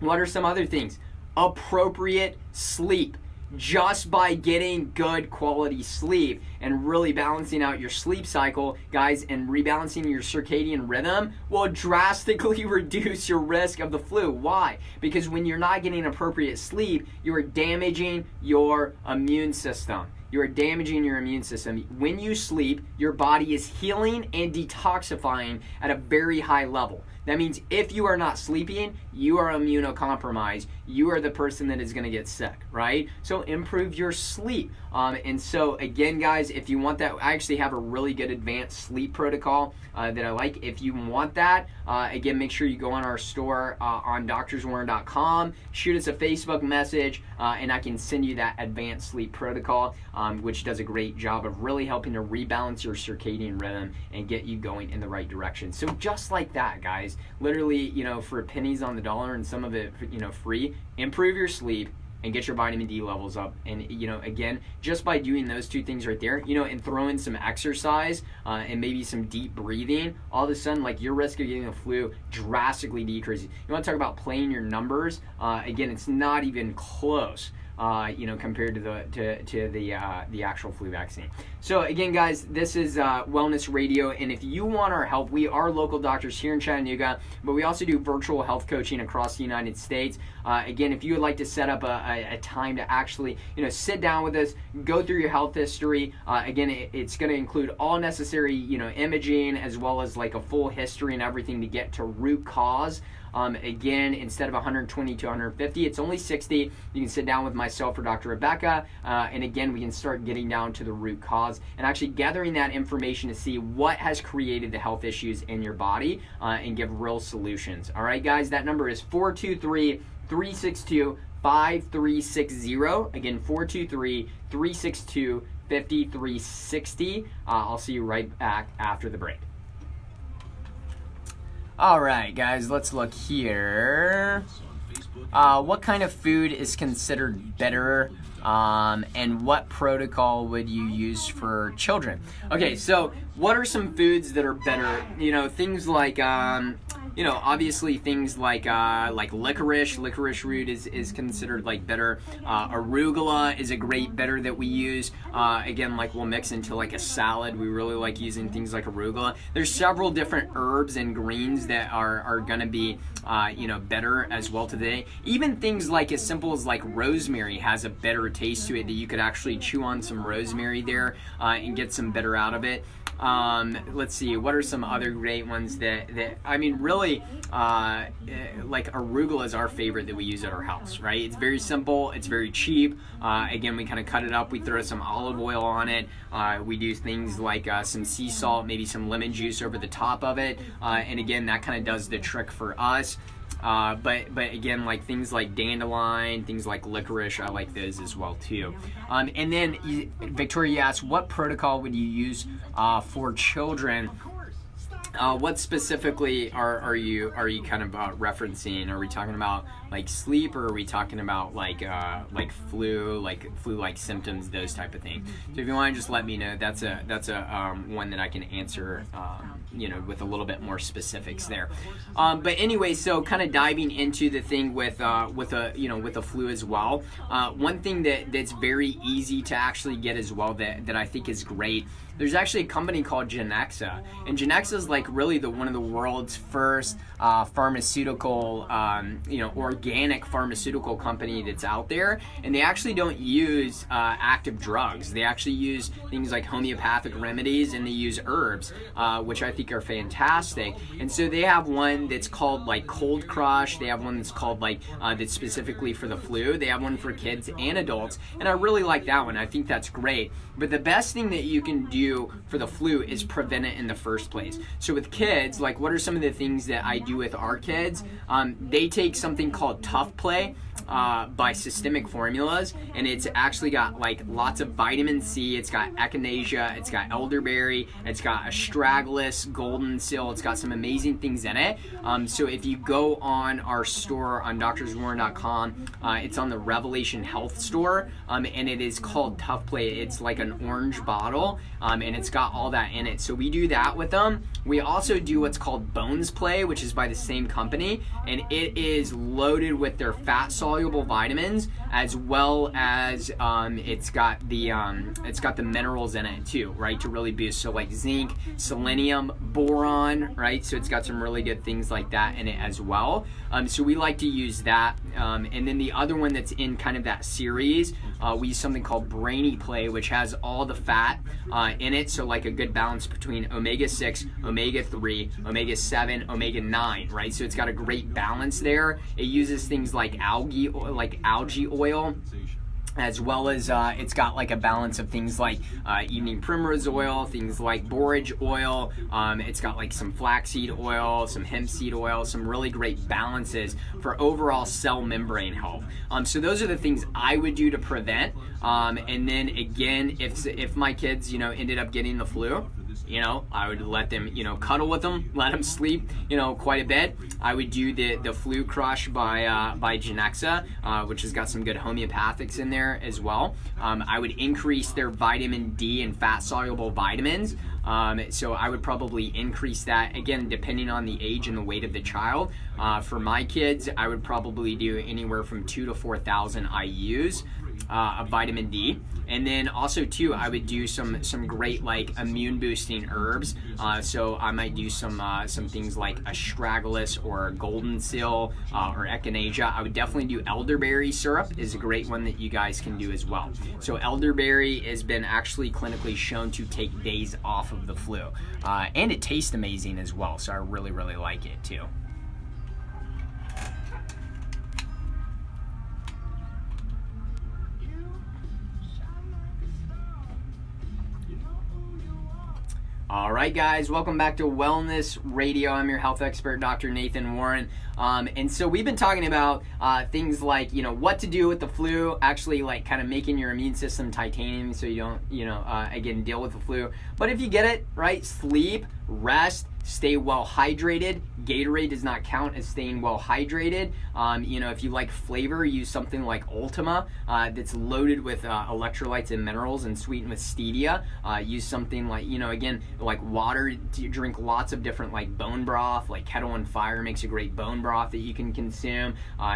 What are some other things? Appropriate sleep. Just by getting good quality sleep and really balancing out your sleep cycle, guys, and rebalancing your circadian rhythm will drastically reduce your risk of the flu. Why? Because when you're not getting appropriate sleep, you are damaging your immune system. You are damaging your immune system. When you sleep, your body is healing and detoxifying at a very high level. That means if you are not sleeping, you are immunocompromised. You are the person that is going to get sick, right? So improve your sleep. And so again, guys, if you want that, I actually have a really good advanced sleep protocol that I like. If you want that, again, make sure you go on our store on doctorswarren.com, shoot us a Facebook message, and I can send you that advanced sleep protocol, which does a great job of really helping to rebalance your circadian rhythm and get you going in the right direction. So just like that, guys, literally, for pennies on the dollar and some of it, free, improve your sleep and get your vitamin D levels up. And, again, just by doing those two things right there, and throw in some exercise and maybe some deep breathing, all of a sudden, like, your risk of getting the flu drastically decreases. You want to talk about playing your numbers? Again, it's not even close. Compared to the actual flu vaccine. So again, guys, this is Wellness Radio, and if you want our help, we are local doctors here in Chattanooga, but we also do virtual health coaching across the United States. Again, if you would like to set up a time to actually, sit down with us, go through your health history. Again, it's going to include all necessary, imaging, as well as like a full history and everything to get to root cause Again, instead of 120 to 150, it's only 60. You can sit down with myself or Dr. Rebecca, and again, we can start getting down to the root cause and actually gathering that information to see what has created the health issues in your body and give real solutions. All right, guys, that number is 423-362-5360. Again, 423-362-5360. I'll see you right back after the break. All right, guys, let's look here. What kind of food is considered better, and what protocol would you use for children? Okay, so what are some foods that are better? You know, things like, obviously things like licorice. Licorice root is considered like better. Arugula is a great better that we use. Again, like we'll mix into like a salad. We really like using things like arugula. There's several different herbs and greens that are gonna be better as well today. Even things like as simple as like rosemary has a better taste to it, that you could actually chew on some rosemary there and get some better out of it. Let's see, what are some other great ones that I mean, really, like arugula is our favorite that we use at our house, right? It's very simple, it's very cheap. Again, we kind of cut it up, we throw some olive oil on it. We do things like some sea salt, maybe some lemon juice over the top of it. And again, that kind of does the trick for us. But again, like things like dandelion, things like licorice, I like those as well too. And then Victoria asked, what protocol would you use for children? What specifically are you kind of referencing? Are we talking about like sleep, or are we talking about like flu-like symptoms, those type of things? So if you want to just let me know, that's a one that I can answer, with a little bit more specifics there. But anyway, so kind of diving into the thing with the flu as well. One thing that's very easy to actually get as well that I think is great. There's actually a company called Genexa, and Genexa is like really one of the world's first pharmaceutical, organic pharmaceutical company that's out there, and they actually don't use active drugs. They actually use things like homeopathic remedies, and they use herbs, which I think are fantastic. And so they have one that's called like Cold Crush. They have one that's called like that's specifically for the flu. They have one for kids and adults, and I really like that one. I think that's great. But the best thing that you can do for the flu is prevent it in the first place. So with kids, like what are some of the things that I do with our kids? They take something called Tough Play by Systemic Formulas, and it's actually got like lots of vitamin C. It's got echinacea, it's got elderberry, it's got astragalus, golden seal. It's got some amazing things in it. So if you go on our store on doctorswarren.com, it's on the Revelation Health store, and it is called Tough Play. It's like an orange bottle, and it's got all that in it. So we do that with them. We also do what's called Bones Play, which is by the same company, and it is loaded with their fat soluble vitamins, as well as it's got the minerals in it too, right, to really boost. So like zinc, selenium, boron, right? So it's got some really good things like that in it as well. So we like to use that. And then the other one that's in kind of that series, we use something called Brainy Play, which has all the fat in it. So like a good balance between omega-6, omega-3, omega-7, omega-9, right? So it's got a great balance there. It uses things like algae oil, as well as it's got like a balance of things like evening primrose oil, things like borage oil. It's got like some flaxseed oil, some hemp seed oil, some really great balances for overall cell membrane health. So those are the things I would do to prevent. And then again, if my kids, ended up getting the flu, I would let them, cuddle with them, let them sleep, quite a bit. I would do the Flu Crush by Genexa, which has got some good homeopathics in there as well. I would increase their vitamin D and fat-soluble vitamins. So I would probably increase that, again, depending on the age and the weight of the child. For my kids, I would probably do anywhere from 2,000 to 4,000 IUs of vitamin D. And then also too, I would do some great like immune boosting herbs. So I might do some things like astragalus or golden seal or echinacea. I would definitely do elderberry syrup, is a great one that you guys can do as well. So elderberry has been actually clinically shown to take days off of the flu, and it tastes amazing as well. So I really like it too. All right, guys, welcome back to Wellness Radio. I'm your health expert, Dr. Nathan Warren. And so we've been talking about things like, what to do with the flu, actually like kind of making your immune system titanium so you don't, again, deal with the flu. But if you get it, right, sleep, rest, stay well hydrated. Gatorade does not count as staying well hydrated. If you like flavor, use something like Ultima that's loaded with electrolytes and minerals and sweetened with stevia. Use something like, again, like water. Drink lots of different like bone broth, like Kettle on Fire makes a great bone broth that you can consume.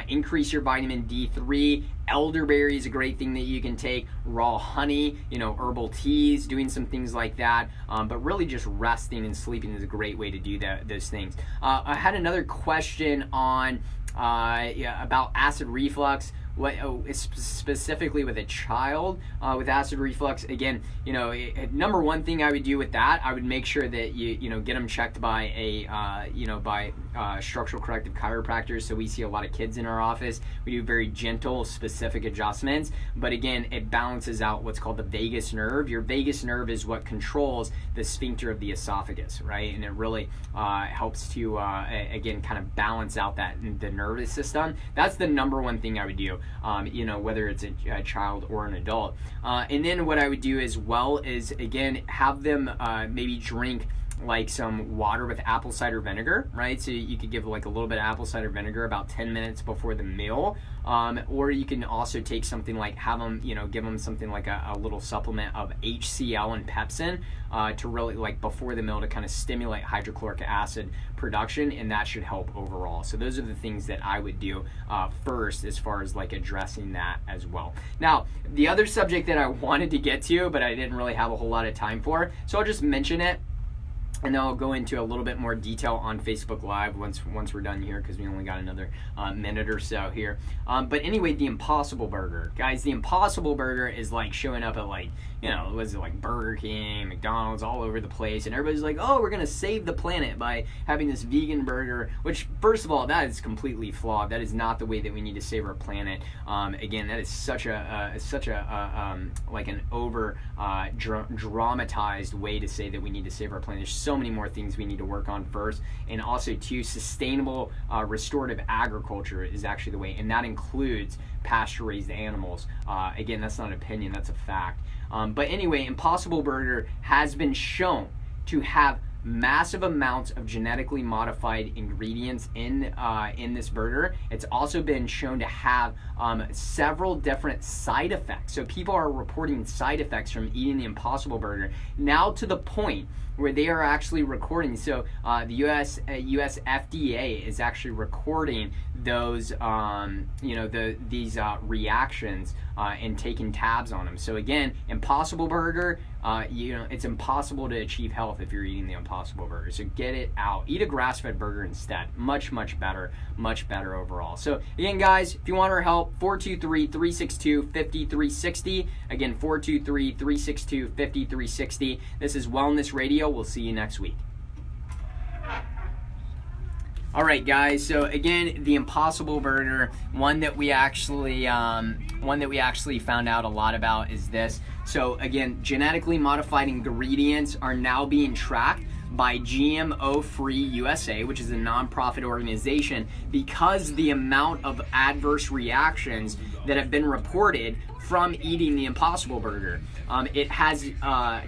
Increase your vitamin D3. Elderberry is a great thing that you can take. Raw honey, herbal teas, doing some things like that. But really just resting and sleeping is a great way to do those things. I had another question on about acid reflux. Specifically with a child with acid reflux. Again, number one thing I would do with that, I would make sure that you get them checked by a structural corrective chiropractor. So we see a lot of kids in our office. We do very gentle, specific adjustments, but again, it balances out what's called the vagus nerve. Your vagus nerve is what controls the sphincter of the esophagus, right? And it really helps to again kind of balance out the nervous system. That's the number one thing I would do. Whether it's a child or an adult. And then what I would do as well is, again, have them maybe drink like some water with apple cider vinegar, right? So you could give like a little bit of apple cider vinegar about 10 minutes before the meal. Or you can also take something like, have them, give them something like a little supplement of HCl and pepsin to really like before the meal to kind of stimulate hydrochloric acid production, and that should help overall. So those are the things that I would do first as far as like addressing that as well. Now, the other subject that I wanted to get to, but I didn't really have a whole lot of time for, so I'll just mention it. And then I'll go into a little bit more detail on Facebook Live once we're done here, because we only got another minute or so here. But anyway, the Impossible Burger. Guys, the Impossible Burger is like showing up at like, was it like Burger King, McDonald's, all over the place. And everybody's like, oh, we're going to save the planet by having this vegan burger, which, first of all, that is completely flawed. That is not the way that we need to save our planet. Again, that is such a like an over dramatized way to say that we need to save our planet. There's so many more things we need to work on first, and also too, sustainable restorative agriculture is actually the way, and that includes pasture-raised animals. Again, that's not an opinion, that's a fact. But anyway, Impossible Burger has been shown to have massive amounts of genetically modified ingredients in this burger. It's also been shown to have several different side effects. So people are reporting side effects from eating the Impossible Burger, now to the point where they are actually recording. So the US FDA is actually recording those these reactions and taking tabs on them. So again, Impossible Burger, it's impossible to achieve health if you're eating the Impossible Burger. So get it out. Eat a grass-fed burger instead. Much better overall. So again, guys, if you want our help, 423-362-5360. Again, 423-362-5360. This is Wellness Radio. We'll see you next week. All right, guys. So again, the Impossible Burger, one that we actually found out a lot about is this. So again, genetically modified ingredients are now being tracked by GMO Free USA, which is a nonprofit organization, because the amount of adverse reactions that have been reported from eating the Impossible Burger. It has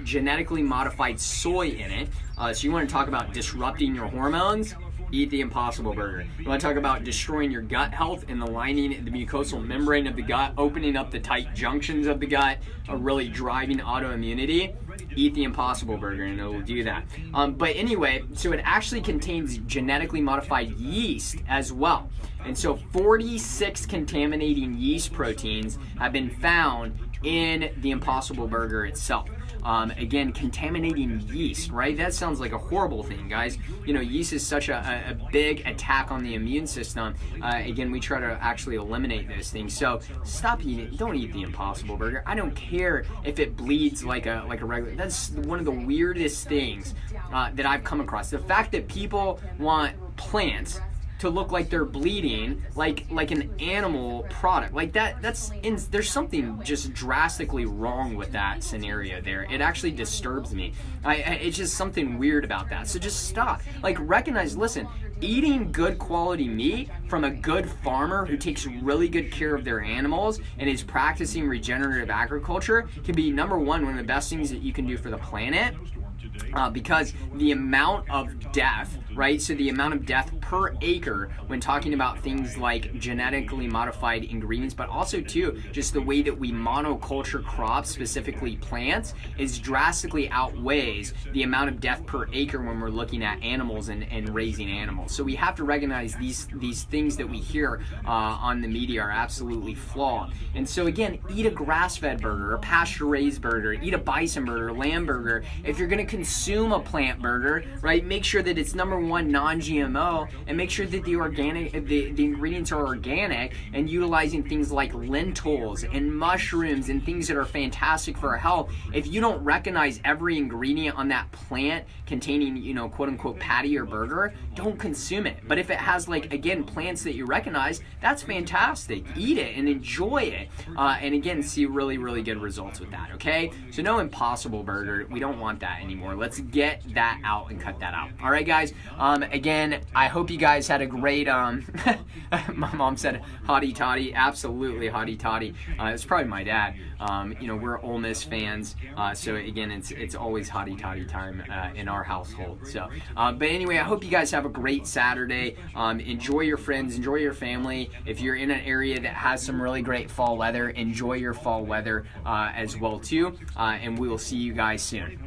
genetically modified soy in it. So you want to talk about disrupting your hormones? Eat the Impossible Burger. You want to talk about destroying your gut health and the lining, the mucosal membrane of the gut, opening up the tight junctions of the gut, really driving autoimmunity? Eat the Impossible Burger and it will do that. But anyway, so it actually contains genetically modified yeast as well. And so 46 contaminating yeast proteins have been found in the Impossible Burger itself. Again, contaminating yeast, right? That sounds like a horrible thing, guys. Yeast is such a big attack on the immune system. Again, we try to actually eliminate those things. So stop eating. Don't eat the Impossible Burger. I don't care if it bleeds like a regular. That's one of the weirdest things that I've come across. The fact that people want plants to look like they're bleeding, like an animal product. Like there's something just drastically wrong with that scenario there. It actually disturbs me. It's just something weird about that. So just stop. Like, recognize, listen, eating good quality meat from a good farmer who takes really good care of their animals and is practicing regenerative agriculture can be, number one of the best things that you can do for the planet. Because the amount of death, right? So the amount of death per acre when talking about things like genetically modified ingredients, but also too, just the way that we monoculture crops, specifically plants, is drastically outweighs the amount of death per acre when we're looking at animals and raising animals. So we have to recognize these things that we hear on the media are absolutely flawed. And so again, eat a grass-fed burger, a pasture-raised burger, eat a bison burger, lamb burger. If you're going to consume a plant burger, right, make sure that it's, number one, non-GMO, and make sure that the ingredients are organic and utilizing things like lentils and mushrooms and things that are fantastic for our health. If you don't recognize every ingredient on that plant containing, you know, quote unquote patty or burger, don't consume it. But if it has, like, again, plants that you recognize, that's fantastic. Eat it and enjoy it. And again, see really, really good results with that, okay? So no Impossible Burger. We don't want that anymore. Let's get that out and cut that out. All right, guys. Again, I hope you guys had a great, my mom said hottie toddy. Absolutely hottie toddy. It's probably my dad. You know, we're Ole Miss fans. So again, it's always hottie toddy time in our household. So, but anyway, I hope you guys have a great Saturday. Enjoy your friends, enjoy your family. If you're in an area that has some really great fall weather, enjoy your fall weather as well too. And we will see you guys soon.